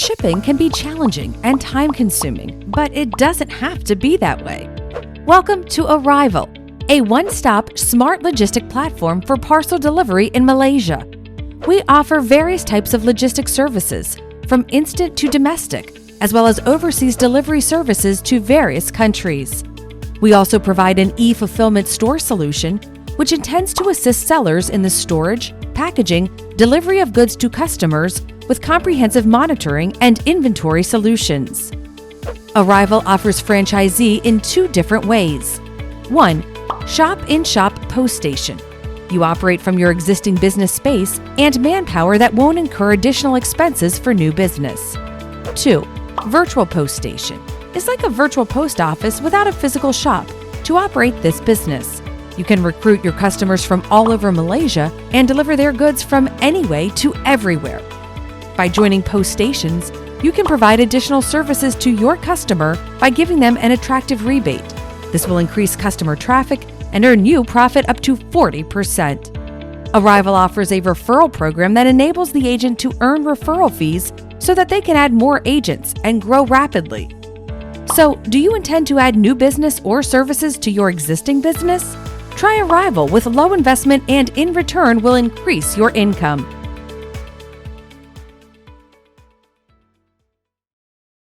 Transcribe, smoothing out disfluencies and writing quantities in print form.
shipping can be challenging and time-consuming, but it doesn't have to be that way. Welcome to Arriival, a one-stop smart logistic platform for parcel delivery in Malaysia. We offer various types of logistic services, from instant to domestic, as well as overseas delivery services to various countries. We also provide an e-fulfillment store solution, which intends to assist sellers in the storage, packaging, delivery of goods to customers with comprehensive monitoring and inventory solutions. Arriival offers franchisee in two different ways. 1. Shop-in-shop post station. You operate from your existing business space and manpower that won't incur additional expenses for new business. 2. Virtual post station. It's like a virtual post office without a physical shop to operate this business. You can recruit your customers from all over Malaysia and deliver their goods from anywhere to everywhere. By joining post stations, you can provide additional services to your customer by giving them an attractive rebate. This will increase customer traffic and earn you profit up to 40%. Arriival offers a referral program that enables the agent to earn referral fees so that they can add more agents and grow rapidly. So, do you intend to add new business or services to your existing business? Try Arriival with low investment and in return will increase your income.